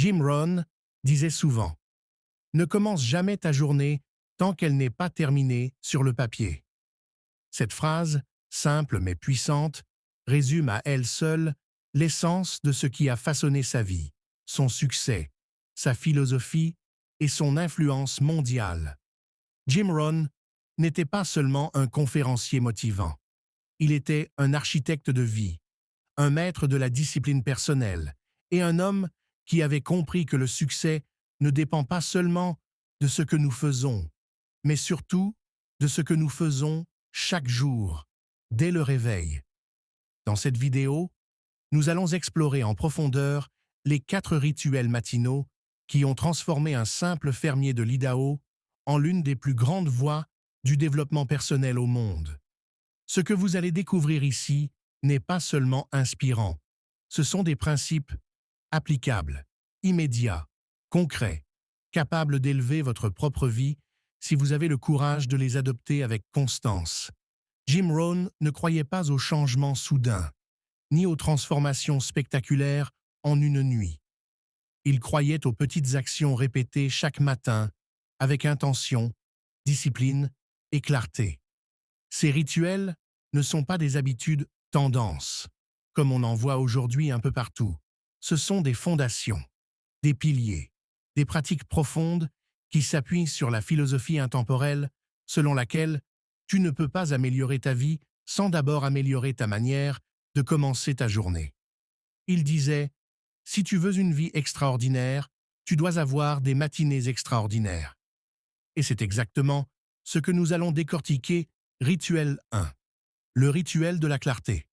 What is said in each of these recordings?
Jim Rohn disait souvent: ne commence jamais ta journée tant qu'elle n'est pas terminée sur le papier. Cette phrase, simple mais puissante, résume à elle seule l'essence de ce qui a façonné sa vie, son succès, sa philosophie et son influence mondiale. Jim Rohn n'était pas seulement un conférencier motivant. Il était un architecte de vie, un maître de la discipline personnelle et un homme qui avait compris que le succès ne dépend pas seulement de ce que nous faisons, mais surtout de ce que nous faisons chaque jour, dès le réveil. Dans cette vidéo, nous allons explorer en profondeur les 4 rituels matinaux qui ont transformé un simple fermier de l'Idaho en l'une des plus grandes voies du développement personnel au monde. Ce que vous allez découvrir ici n'est pas seulement inspirant, ce sont des principes applicables, immédiats, concrets, capables d'élever votre propre vie si vous avez le courage de les adopter avec constance. Jim Rohn ne croyait pas aux changements soudains, ni aux transformations spectaculaires en une nuit. Il croyait aux petites actions répétées chaque matin, avec intention, discipline et clarté. Ces rituels ne sont pas des habitudes tendances, comme on en voit aujourd'hui un peu partout. Ce sont des fondations, des piliers, des pratiques profondes qui s'appuient sur la philosophie intemporelle selon laquelle tu ne peux pas améliorer ta vie sans d'abord améliorer ta manière de commencer ta journée. Il disait: si tu veux une vie extraordinaire, tu dois avoir des matinées extraordinaires. Et c'est exactement ce que nous allons décortiquer. Rituel 1. Le rituel de la clarté.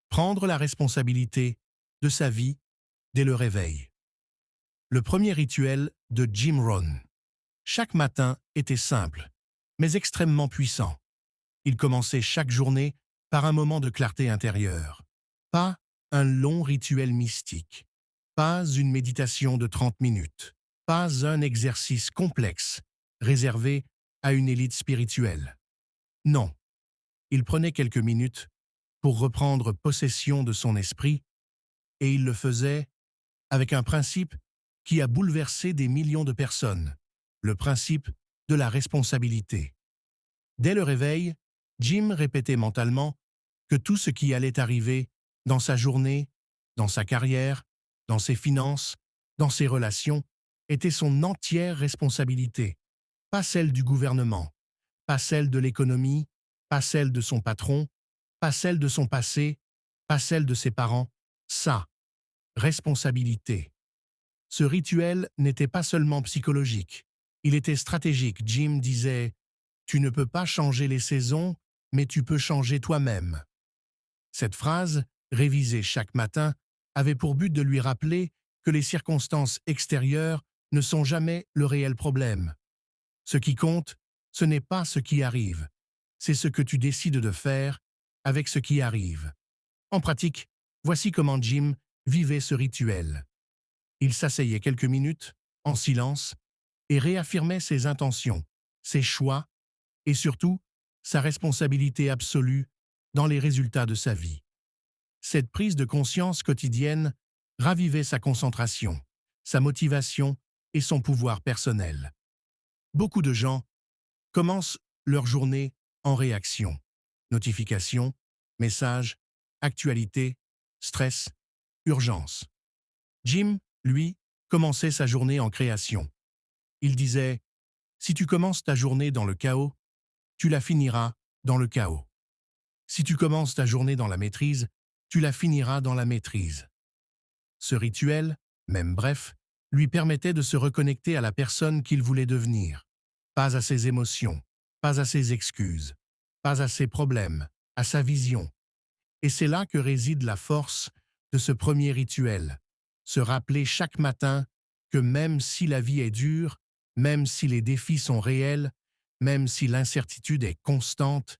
Prendre la responsabilité de sa vie dès le réveil. Le premier rituel de Jim Rohn. Chaque matin était simple, mais extrêmement puissant. Il commençait chaque journée par un moment de clarté intérieure. Pas un long rituel mystique, pas une méditation de 30 minutes, pas un exercice complexe réservé à une élite spirituelle. Non, il prenait quelques minutes pour reprendre possession de son esprit et il le faisait avec un principe qui a bouleversé des millions de personnes, le principe de la responsabilité. Dès le réveil, Jim répétait mentalement que tout ce qui allait arriver dans sa journée, dans sa carrière, dans ses finances, dans ses relations, était son entière responsabilité, pas celle du gouvernement, pas celle de l'économie, pas celle de son patron, pas celle de son passé, pas celle de ses parents, sa responsabilité. Ce rituel n'était pas seulement psychologique, il était stratégique. Jim disait: tu ne peux pas changer les saisons, mais tu peux changer toi-même. Cette phrase, révisée chaque matin, avait pour but de lui rappeler que les circonstances extérieures ne sont jamais le réel problème. Ce qui compte, ce n'est pas ce qui arrive, c'est ce que tu décides de faire avec ce qui arrive. En pratique, voici comment Jim vivait ce rituel. Il s'asseyait quelques minutes, en silence, et réaffirmait ses intentions, ses choix, et surtout, sa responsabilité absolue dans les résultats de sa vie. Cette prise de conscience quotidienne ravivait sa concentration, sa motivation et son pouvoir personnel. Beaucoup de gens commencent leur journée en réaction. Notifications, messages, actualités, stress, urgence. Jim, lui, commençait sa journée en création. Il disait: si tu commences ta journée dans le chaos, tu la finiras dans le chaos. Si tu commences ta journée dans la maîtrise, tu la finiras dans la maîtrise. Ce rituel, même bref, lui permettait de se reconnecter à la personne qu'il voulait devenir, pas à ses émotions, pas à ses excuses, pas à ses problèmes, à sa vision. Et c'est là que réside la force de ce premier rituel, se rappeler chaque matin que même si la vie est dure, même si les défis sont réels, même si l'incertitude est constante,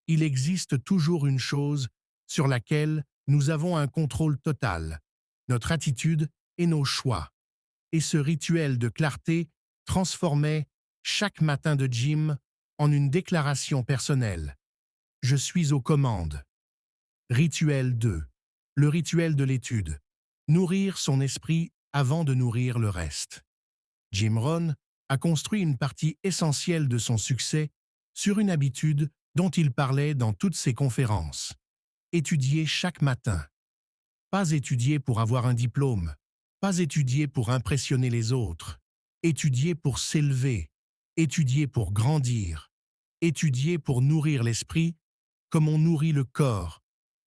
il existe toujours une chose sur laquelle nous avons un contrôle total, notre attitude et nos choix. Et ce rituel de clarté transformait chaque matin de Jim en une déclaration personnelle. Je suis aux commandes. Rituel 2. Le rituel de l'étude. Nourrir son esprit avant de nourrir le reste. Jim Rohn a construit une partie essentielle de son succès sur une habitude dont il parlait dans toutes ses conférences. Étudier chaque matin. Pas étudier pour avoir un diplôme, pas étudier pour impressionner les autres, étudier pour s'élever, étudier pour grandir, étudier pour nourrir l'esprit comme on nourrit le corps.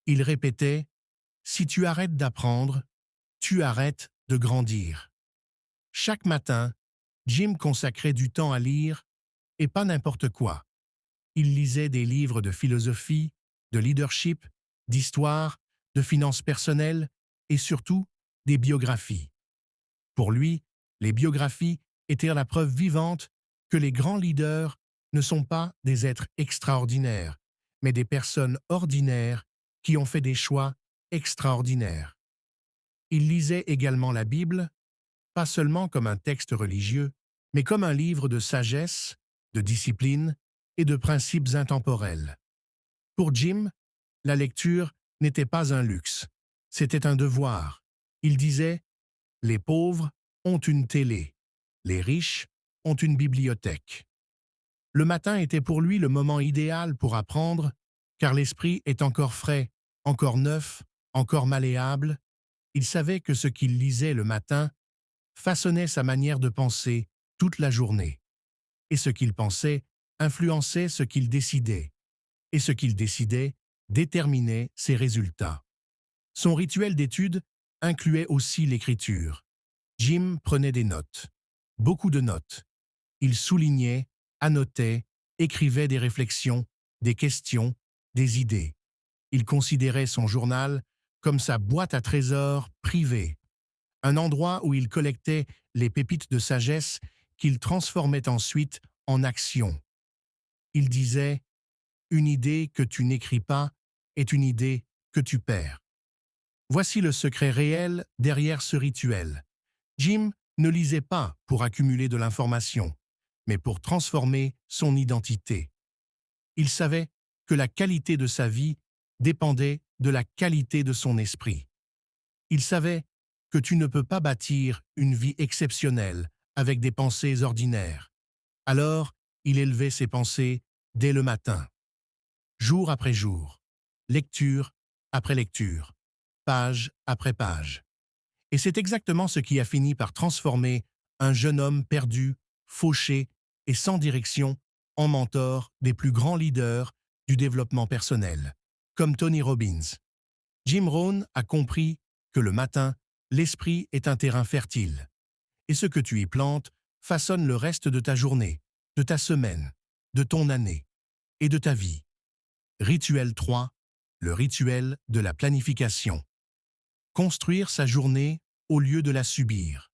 Il répétait, « Si tu arrêtes d'apprendre, tu arrêtes de grandir. » Chaque matin, Jim consacrait du temps à lire, et pas n'importe quoi. Il lisait des livres de philosophie, de leadership, d'histoire, de finances personnelles et surtout des biographies. Pour lui, les biographies étaient la preuve vivante que les grands leaders ne sont pas des êtres extraordinaires, mais des personnes ordinaires qui ont fait des choix extraordinaires. Il lisait également la Bible, pas seulement comme un texte religieux, mais comme un livre de sagesse, de discipline et de principes intemporels. Pour Jim, la lecture n'était pas un luxe, c'était un devoir. Il disait « Les pauvres ont une télé, les riches ont une bibliothèque ». Le matin était pour lui le moment idéal pour apprendre, car l'esprit est encore frais, encore neuf, encore malléable. Il savait que ce qu'il lisait le matin façonnait sa manière de penser toute la journée. Et ce qu'il pensait influençait ce qu'il décidait. Et ce qu'il décidait déterminait ses résultats. Son rituel d'étude incluait aussi l'écriture. Jim prenait des notes, beaucoup de notes. Il soulignait, annotait, écrivait des réflexions, des questions, des idées. Il considérait son journal comme sa boîte à trésors privée, un endroit où il collectait les pépites de sagesse qu'il transformait ensuite en action. Il disait « Une idée que tu n'écris pas est une idée que tu perds ». Voici le secret réel derrière ce rituel. Jim ne lisait pas pour accumuler de l'information, mais pour transformer son identité. Il savait que la qualité de sa vie dépendait de la qualité de son esprit. Il savait que tu ne peux pas bâtir une vie exceptionnelle avec des pensées ordinaires. Alors, il élevait ses pensées dès le matin, jour après jour, lecture après lecture, page après page. Et c'est exactement ce qui a fini par transformer un jeune homme perdu, fauché et sans direction en mentor des plus grands leaders du développement personnel, comme Tony Robbins. Jim Rohn a compris que le matin, l'esprit est un terrain fertile, et ce que tu y plantes façonne le reste de ta journée, de ta semaine, de ton année et de ta vie. Rituel 3, le rituel de la planification. Construire sa journée au lieu de la subir.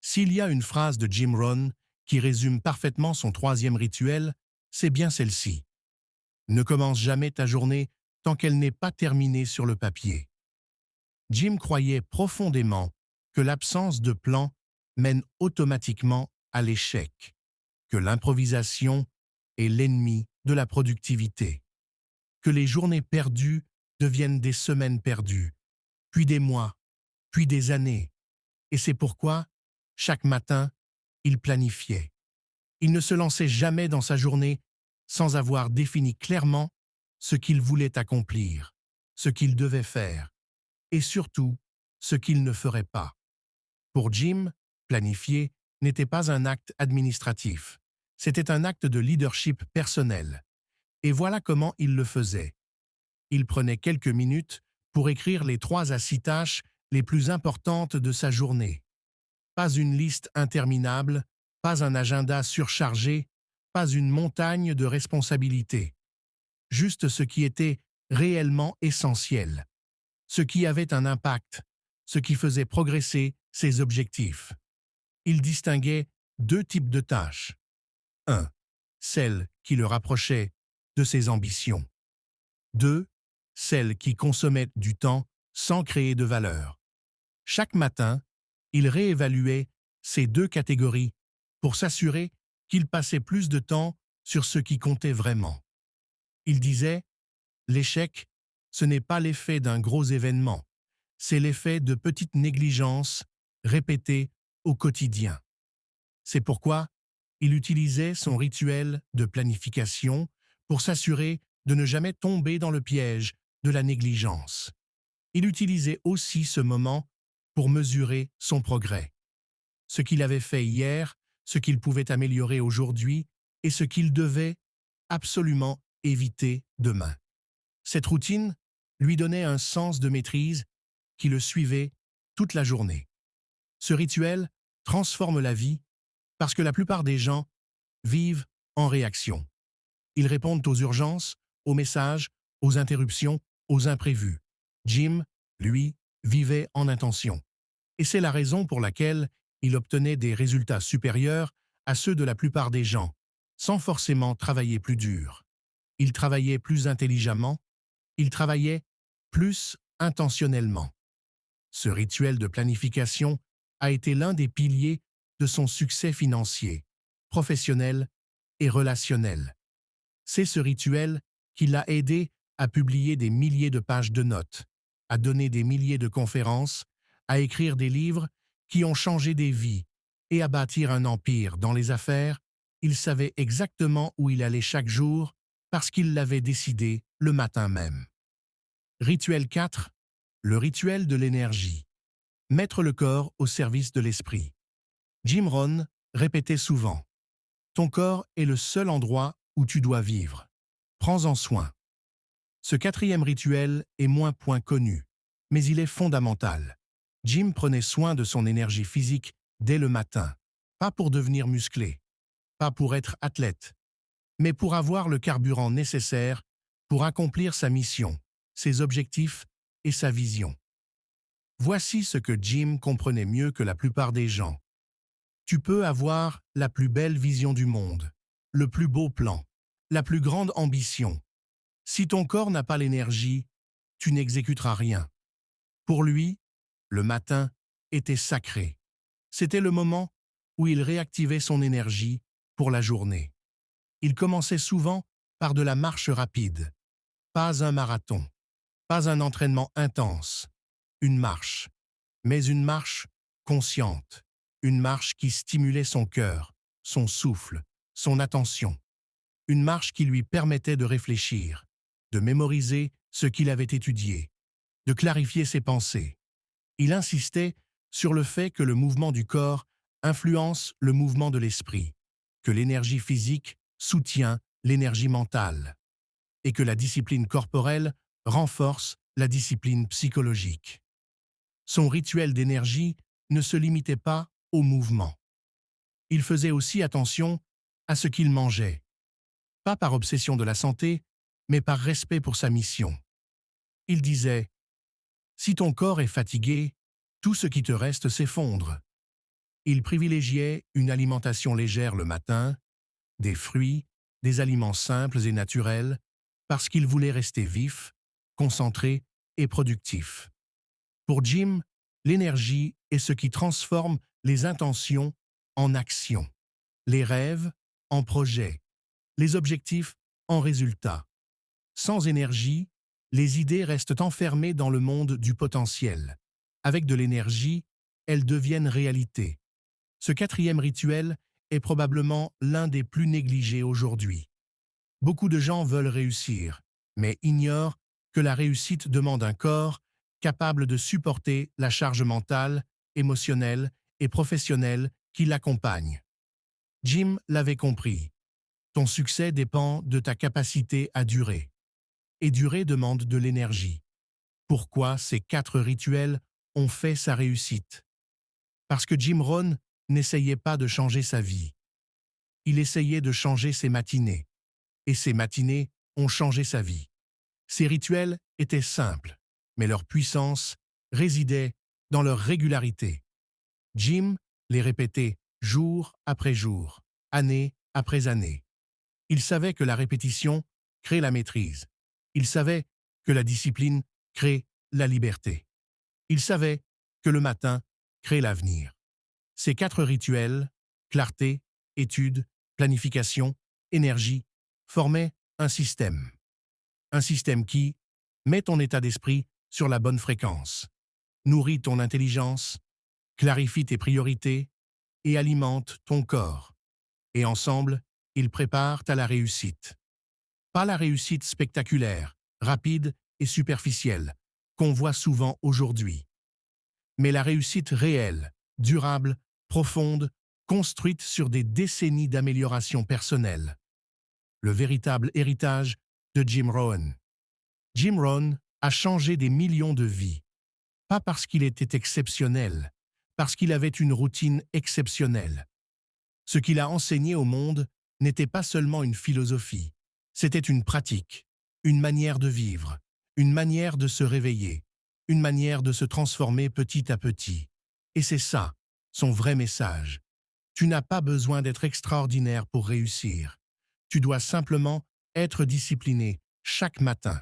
S'il y a une phrase de Jim Rohn qui résume parfaitement son troisième rituel, c'est bien celle-ci. Ne commence jamais ta journée tant qu'elle n'est pas terminée sur le papier. Jim croyait profondément que l'absence de plan mène automatiquement à l'échec, que l'improvisation est l'ennemi de la productivité, que les journées perdues deviennent des semaines perdues, puis des mois, puis des années. Et c'est pourquoi, chaque matin, il planifiait. Il ne se lançait jamais dans sa journée sans avoir défini clairement ce qu'il voulait accomplir, ce qu'il devait faire, et surtout, ce qu'il ne ferait pas. Pour Jim, planifier n'était pas un acte administratif, c'était un acte de leadership personnel. Et voilà comment il le faisait. Il prenait quelques minutes pour écrire les 3 à 6 tâches les plus importantes de sa journée. Pas une liste interminable, pas un agenda surchargé, pas une montagne de responsabilités. Juste ce qui était réellement essentiel, ce qui avait un impact, ce qui faisait progresser ses objectifs. Il distinguait 2 types de tâches. 1. Celles qui le rapprochaient de ses ambitions. 2. Celles qui consommaient du temps sans créer de valeur. Chaque matin, il réévaluait ces 2 catégories pour s'assurer qu'il passait plus de temps sur ce qui comptait vraiment. Il disait « L'échec, ce n'est pas l'effet d'un gros événement, c'est l'effet de petites négligences répétée au quotidien. C'est pourquoi il utilisait son rituel de planification pour s'assurer de ne jamais tomber dans le piège de la négligence. Il utilisait aussi ce moment pour mesurer son progrès. Ce qu'il avait fait hier, ce qu'il pouvait améliorer aujourd'hui et ce qu'il devait absolument éviter demain. Cette routine lui donnait un sens de maîtrise qui le suivait toute la journée. Ce rituel transforme la vie parce que la plupart des gens vivent en réaction. Ils répondent aux urgences, aux messages, aux interruptions, aux imprévus. Jim, lui, vivait en intention. Et c'est la raison pour laquelle il obtenait des résultats supérieurs à ceux de la plupart des gens, sans forcément travailler plus dur. Il travaillait plus intelligemment, il travaillait plus intentionnellement. Ce rituel de planification a été l'un des piliers de son succès financier, professionnel et relationnel. C'est ce rituel qui l'a aidé à publier des milliers de pages de notes, à donner des milliers de conférences, à écrire des livres qui ont changé des vies et à bâtir un empire dans les affaires. Il savait exactement où il allait chaque jour parce qu'il l'avait décidé le matin même. Rituel 4. Le rituel de l'énergie. Mettre le corps au service de l'esprit. Jim Rohn répétait souvent « Ton corps est le seul endroit où tu dois vivre. Prends-en soin. » Ce quatrième rituel est moins connu, mais il est fondamental. Jim prenait soin de son énergie physique dès le matin, pas pour devenir musclé, pas pour être athlète, mais pour avoir le carburant nécessaire pour accomplir sa mission, ses objectifs et sa vision. Voici ce que Jim comprenait mieux que la plupart des gens. Tu peux avoir la plus belle vision du monde, le plus beau plan, la plus grande ambition. Si ton corps n'a pas l'énergie, tu n'exécuteras rien. Pour lui, le matin était sacré. C'était le moment où il réactivait son énergie pour la journée. Il commençait souvent par de la marche rapide, pas un marathon, pas un entraînement intense, une marche, mais une marche consciente, une marche qui stimulait son cœur, son souffle, son attention, une marche qui lui permettait de réfléchir, de mémoriser ce qu'il avait étudié, de clarifier ses pensées. Il insistait sur le fait que le mouvement du corps influence le mouvement de l'esprit, que l'énergie physique soutient l'énergie mentale et que la discipline corporelle renforce la discipline psychologique. Son rituel d'énergie ne se limitait pas au mouvement. Il faisait aussi attention à ce qu'il mangeait, pas par obsession de la santé, mais par respect pour sa mission. Il disait « Si ton corps est fatigué, tout ce qui te reste s'effondre. » Il privilégiait une alimentation légère le matin, des fruits, des aliments simples et naturels, parce qu'il voulait rester vif, concentré et productif. Pour Jim, l'énergie est ce qui transforme les intentions en actions, les rêves en projets, les objectifs en résultats. Sans énergie, les idées restent enfermées dans le monde du potentiel. Avec de l'énergie, elles deviennent réalité. Ce quatrième rituel est probablement l'un des plus négligés aujourd'hui. Beaucoup de gens veulent réussir, mais ignorent que la réussite demande un corps capable de supporter la charge mentale, émotionnelle et professionnelle qui l'accompagne. Jim l'avait compris. Ton succès dépend de ta capacité à durer. Et durer demande de l'énergie. Pourquoi ces 4 rituels ont fait sa réussite? Parce que Jim Rohn n'essayait pas de changer sa vie. Il essayait de changer ses matinées. Et ses matinées ont changé sa vie. Ces rituels étaient simples, mais leur puissance résidait dans leur régularité. Jim les répétait jour après jour, année après année. Il savait que la répétition crée la maîtrise. Il savait que la discipline crée la liberté. Il savait que le matin crée l'avenir. Ces 4 rituels, clarté, étude, planification, énergie, formaient un système. Un système qui met ton état d'esprit sur la bonne fréquence, nourrit ton intelligence clarifient tes priorités et alimentent ton corps. Et ensemble, ils préparent à la réussite. Pas la réussite spectaculaire, rapide et superficielle, qu'on voit souvent aujourd'hui, mais la réussite réelle, durable, profonde, construite sur des décennies d'amélioration personnelle. Le véritable héritage de Jim Rohn. Jim Rohn a changé des millions de vies, pas parce qu'il était exceptionnel, parce qu'il avait une routine exceptionnelle. Ce qu'il a enseigné au monde n'était pas seulement une philosophie, c'était une pratique, une manière de vivre, une manière de se réveiller, une manière de se transformer petit à petit. Et c'est ça, son vrai message. Tu n'as pas besoin d'être extraordinaire pour réussir. Tu dois simplement être discipliné chaque matin.